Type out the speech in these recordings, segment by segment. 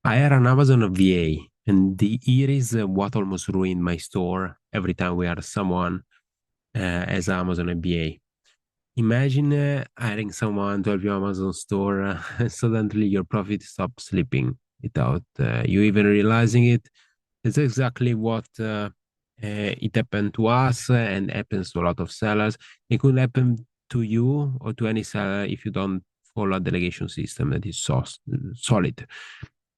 I had an Amazon VA, and here is what almost ruined my store every time we had someone as Amazon VA. Imagine hiring someone to help your Amazon store, suddenly your profit stops slipping without you even realizing it. It's exactly what it happened to us and happens to a lot of sellers. It could happen to you or to any seller if you don't follow a delegation system that is solid.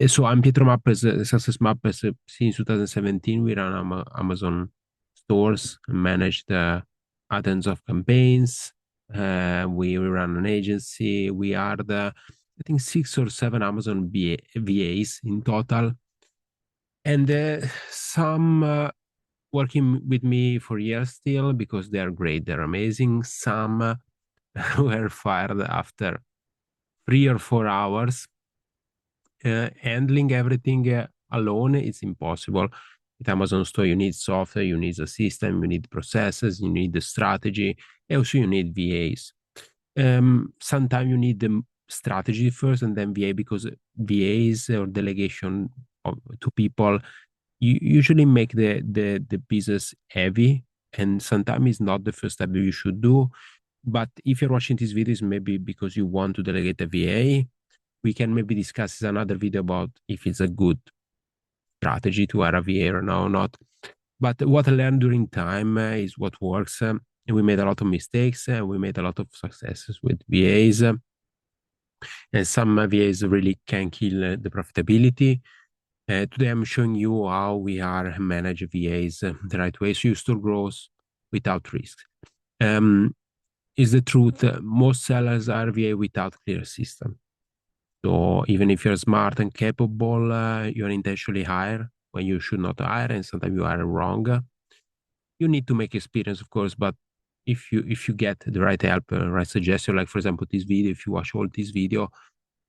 So I'm Pietro Mappes, Success Mappes. Since 2017, we run Amazon stores, manage the tons of campaigns. We run an agency. We are I think, 6 or 7 Amazon VAs in total. And some working with me for years still because they are great, they're amazing. Some were fired after 3 or 4 hours. Handling everything alone is impossible. With Amazon Store, you need software, you need a system, you need processes, you need the strategy, and also you need VAs. Sometimes you need the strategy first and then VA because VAs or delegation to people usually make the business heavy, and sometimes it's not the first step you should do. But if you're watching these videos, maybe because you want to delegate a VA, we can maybe discuss in another video about if it's a good strategy to hire a VA or no, not. But what I learned during time is what works. And we made a lot of mistakes. We made a lot of successes with VAs. And some VAs really can kill the profitability. Today, I'm showing you how we are manage VAs the right way so you store growth without risk. Um, is the truth. Most sellers are VA without clear system. So even if you're smart and capable, you're intentionally hire when you should not hire, and sometimes you are wrong. You need to make experience, of course, but if you get the right help, right suggestion, like for example this video, if you watch all this video,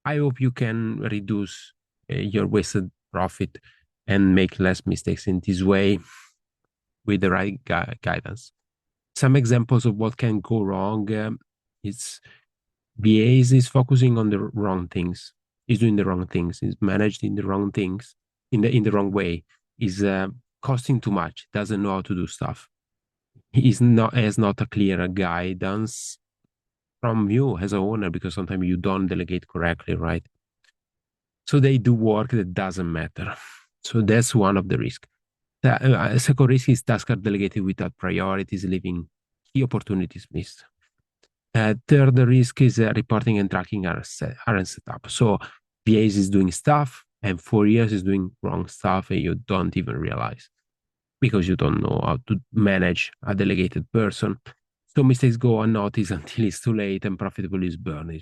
I hope you can reduce your wasted profit and make less mistakes in this way with the right guidance. Some examples of what can go wrong is VAs is focusing on the wrong things, is doing the wrong things, is managed in the wrong things, in the wrong way, is costing too much, doesn't know how to do stuff. Is not has not a clear guidance from you as a owner because sometimes you don't delegate correctly, right? So they do work that doesn't matter. So that's one of the risks. The second risk is tasks are delegated without priorities, leaving key opportunities missed. Third risk is reporting and tracking aren't set up. So VAs is doing stuff, and for years is doing wrong stuff, and you don't even realize because you don't know how to manage a delegated person. So mistakes go unnoticed until it's too late, and profitable is born.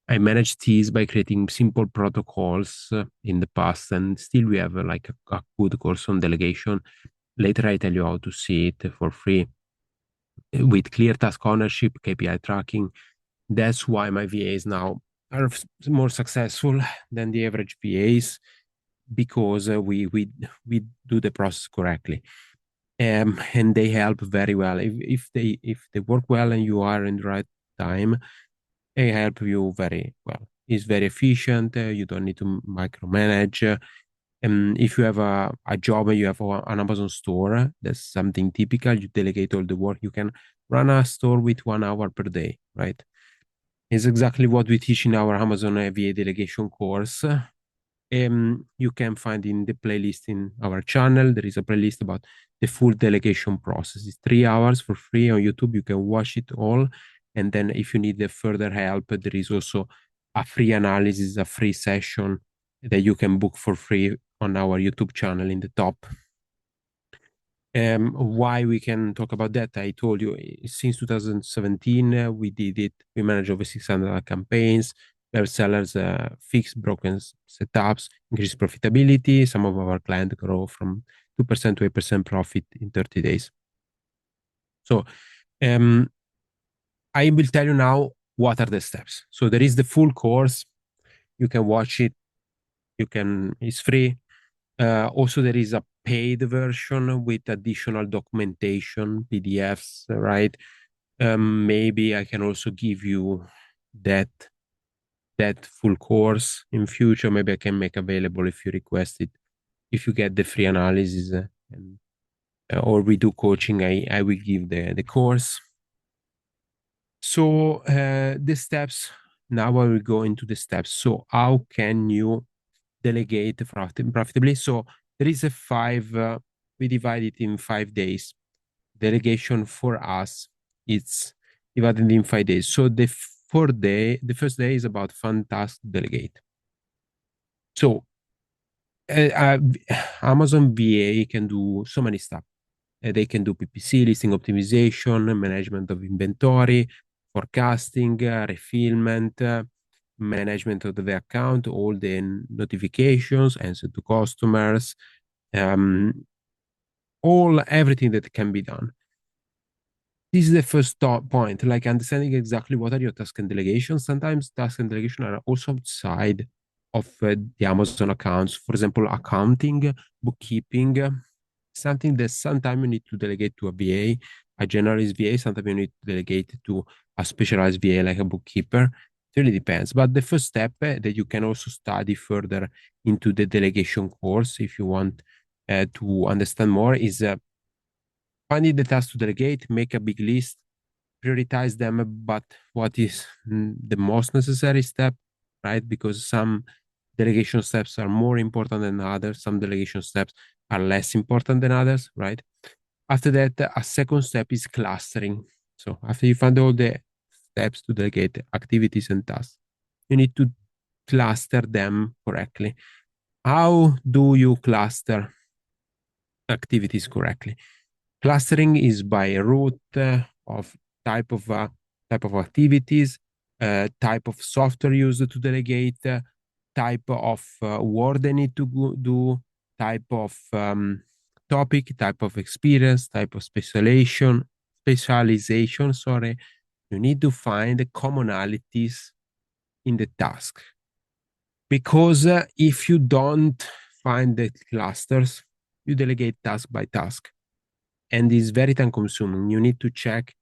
I managed these by creating simple protocols in the past, and still we have like a good course on delegation. Later, I tell you how to see it for free with clear task ownership, KPI tracking. That's why my VAs now are more successful than the average VAs because we do the process correctly. And they help very well. If they work well and you are in the right time, they help you very well. It's very efficient. You don't need to micromanage. And if you have a job and you have an Amazon store, that's something typical. You delegate all the work. You can run a store with 1 hour per day, right? It's exactly what we teach in our Amazon VA delegation course. You can find in the playlist in our channel. There is a playlist about the full delegation process. It's 3 hours for free on YouTube. You can watch it all. And then if you need the further help, there is also a free analysis, a free session that you can book for free on our YouTube channel in the top. Why we can talk about that? I told you since 2017 we did it. We managed over 600 campaigns. We have sellers fix broken setups, increase profitability. Some of our clients grow from 2% to 8% profit in 30 days. So um, I will tell you now what are the steps. So there is the full course. You can watch it. It's free. Also, there is a paid version with additional documentation, PDFs, right? Maybe I can also give you that that full course in future. Maybe I can make available if you request it. If you get the free analysis or we do coaching, I will give the course. So the steps, now I will go into the steps. So how can you delegate profitably? So there is a we divide it in 5 days. Delegation for us, it's divided in 5 days. So the first day is about fun task delegate. So uh, Amazon VA can do so many stuff. They can do PPC, listing optimization, management of inventory, forecasting, refillment, management of the account, all the notifications, answer to customers, um, everything that can be done. This is the first point, like understanding exactly what are your task and delegations. Sometimes task and delegation are also outside of the Amazon accounts. For example, accounting, bookkeeping, something that sometimes you need to delegate to a VA, a generalist VA. Sometimes you need to delegate to a specialized VA like a bookkeeper. It really depends. But the first step that you can also study further into the delegation course if you want to understand more is finding the task to delegate, make a big list, prioritize them, but what is the most necessary step, right? Because some delegation steps are more important than others, some delegation steps are less important than others, right? After that, a second step is clustering. So after you find all the steps to delegate activities and tasks, you need to cluster them correctly. How do you cluster activities correctly? Clustering is by root of type of uh, type of activities, type of software used to delegate, type of work they need to do, type of topic, type of experience, type of specialization. Sorry, you need to find the commonalities in the task because if you don't find the clusters, you delegate task by task and it's very time consuming. You need to check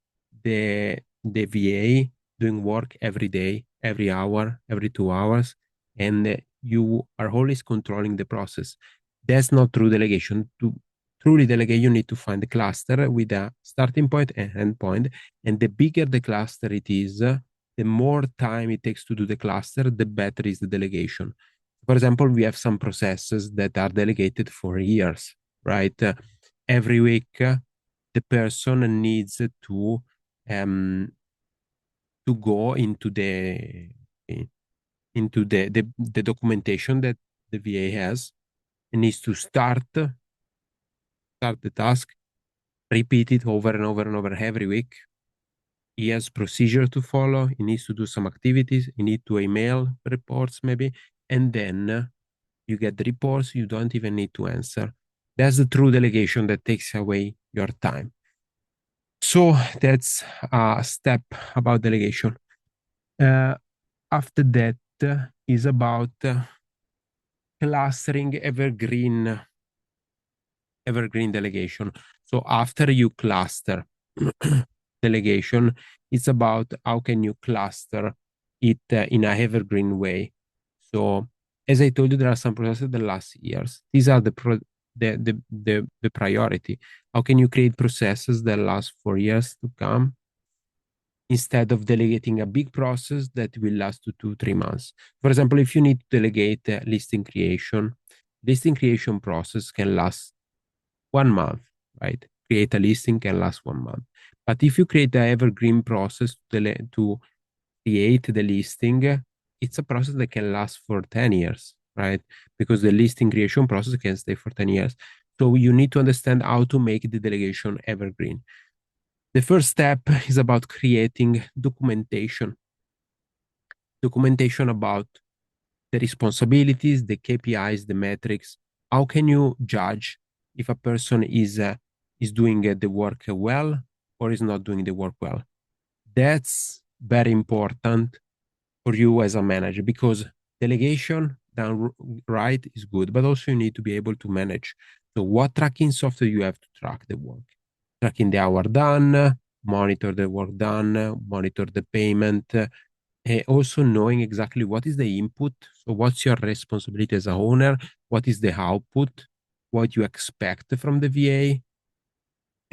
the VA doing work every day, every hour, every 2 hours, and you are always controlling the process. That's not true delegation. To truly delegate, you need to find the cluster with a starting point and end point. And the bigger the cluster it is, the more time it takes to do the cluster, the better is the delegation. For example, we have some processes that are delegated for years, right? Every week, the person needs um, to go into the documentation that the VA has and needs to start the task, repeat it over and over and over every week. He has procedure to follow. He needs to do some activities. He needs to email reports maybe, and then you get the reports. You don't even need to answer. That's the true delegation that takes away your time. So that's a step about delegation. Uh, After that is about clustering evergreen delegation. So after you cluster delegation, it's about how can you cluster it in a evergreen way. So as I told you, there are some processes that last years. These are the priority. How can you create processes that last for years to come instead of delegating a big process that will last to 2, 3 months? For example, if you need to delegate listing creation process can last 1 month, right? Create a listing can last 1 month. But if you create an evergreen process to create the listing, it's a process that can last for 10 years, right? Because the listing creation process can stay for 10 years. So you need to understand how to make the delegation evergreen. The first step is about creating documentation about the responsibilities, the KPIs, the metrics. How can you judge if a person is doing the work well or is not doing the work well? That's very important for you as a manager because delegation done right is good, but also you need to be able to manage. So what tracking software you have to track the work? Tracking the hour done, monitor the work done, monitor the payment, Also knowing exactly what is the input. So what's your responsibility as a owner? What is the output? What you expect from the VA?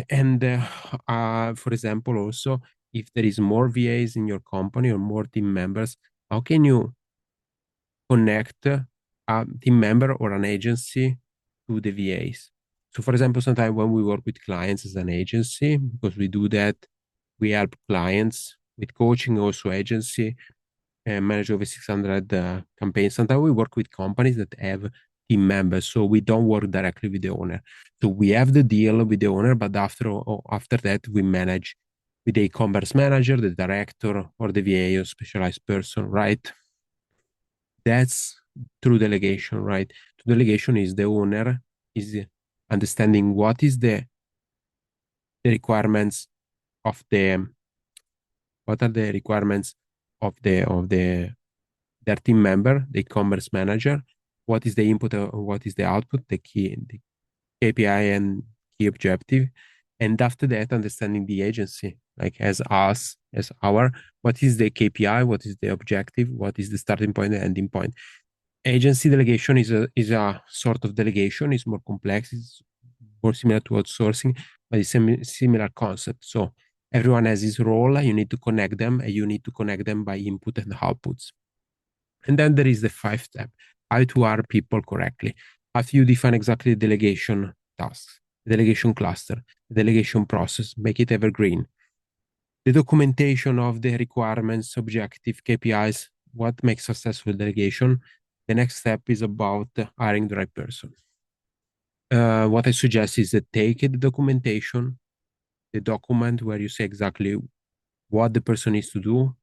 And for example, also, if there is more VAs in your company or more team members, how can you connect a team member or an agency to the VAs? So, for example, sometimes when we work with clients as an agency, because we do that, we help clients with coaching, also agency, manage over 600 campaigns. Sometimes we work with companies that have team members, so we don't work directly with the owner. So we have the deal with the owner, but after that, we manage with the e-commerce manager, the director, or the VA or specialized person, right? That's true delegation, right? True delegation is the owner is understanding what is the requirements of the what are the requirements of the their team member, the e-commerce manager, what is the input, what is the output, the KPI and key objective. And after that, understanding the agency, like as us, as our, what is the KPI, what is the objective, what is the starting point and ending point. Agency delegation is a sort of delegation, it's more complex, it's more similar to outsourcing, but it's a similar concept. So everyone has his role, you need to connect them, and you need to connect them by input and outputs. And then there is the five step, how to hire people correctly. After you define exactly the delegation tasks, the delegation cluster, the delegation process, make it evergreen. The documentation of the requirements, objective, KPIs, what makes successful delegation. The next step is about hiring the right person. What I suggest is that take the documentation, the document where you say exactly what the person needs to do.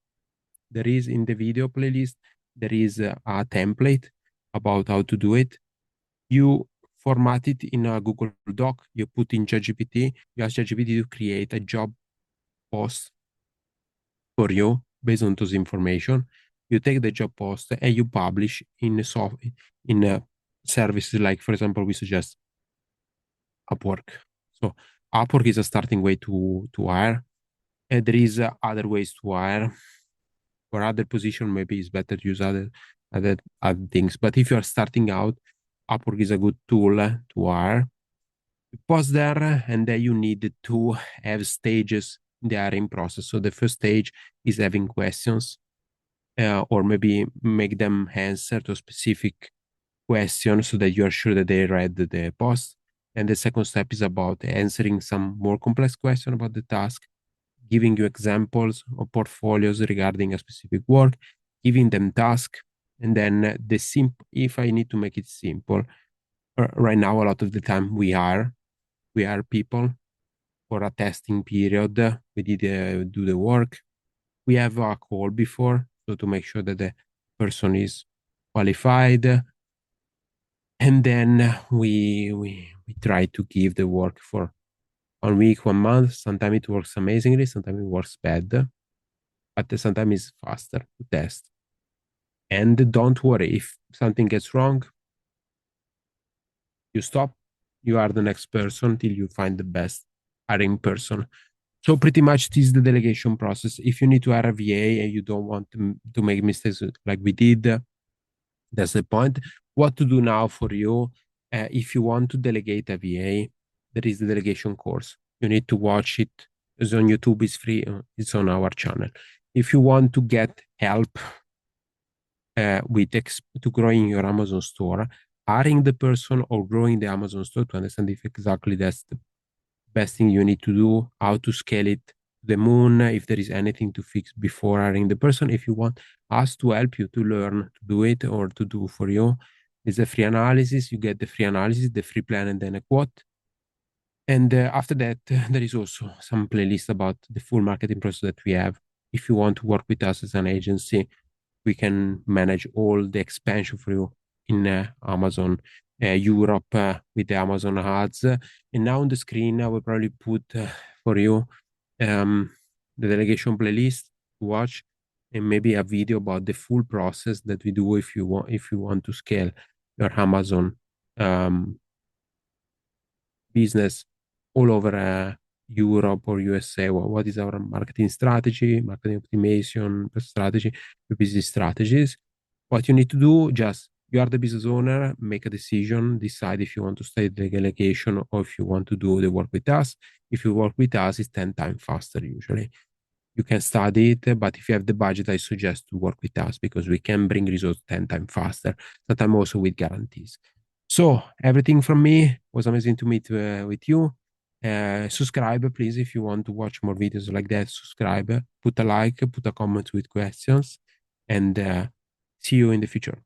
There is in the video playlist, there is a template about how to do it. You format it in a Google Doc, you put in ChatGPT, you ask ChatGPT to create a job post for you based on those information. You take the job post and you publish in services like, for example, we suggest Upwork. So Upwork is a starting way to hire. And there is other ways to hire. For other position, maybe it's better to use other things. But if you are starting out, Upwork is a good tool to hire. You post there, and then you need to have stages in the hiring process. So the first stage is having questions, or maybe make them answer to a specific question so that you are sure that they read the post. And the second step is about answering some more complex question about the task, giving you examples of portfolios regarding a specific work, giving them task, and then if I need to make it simple, right now a lot of the time we hire people for a testing period. We did do the work. We have a call before, so to make sure that the person is qualified, and then we try to give the work for 1 week, 1 month. Sometimes it works amazingly, sometimes it works bad, but sometimes it's faster to test. And don't worry, if something gets wrong, you stop, you are the next person till you find the best hiring person. So pretty much this is the delegation process. If you need to hire a VA and you don't want to make mistakes like we did, that's the point. What to do now for you? If you want to delegate a VA, there is the delegation course. You need to watch it. It's on YouTube. It's free. It's on our channel. If you want to get help to growing your Amazon store, hiring the person or growing the Amazon store to understand if exactly that's the best thing you need to do, how to scale it to the moon, if there is anything to fix before hiring the person. If you want us to help you to learn to do it or to do for you, it's a free analysis. You get the free analysis, the free plan, and then a quote. And after that, there is also some playlist about the full marketing process that we have. If you want to work with us as an agency, we can manage all the expansion for you in Amazon Europe with the Amazon ads. And now on the screen, I will probably put for you the delegation playlist to watch, and maybe a video about the full process that we do if you want to scale your Amazon um, business all over Europe or USA. What is our marketing strategy, marketing optimization strategy, your business strategies? What you need to do, just you are the business owner, make a decision, decide if you want to stay the delegation or if you want to do the work with us. If you work with us, it's 10 times faster usually. You can study it, but if you have the budget, I suggest to work with us because we can bring results 10 times faster, sometimes also with guarantees. So everything from me. Was amazing to meet with you. Subscribe, please, if you want to watch more videos like that. Subscribe, put a like, put a comment with questions, and see you in the future.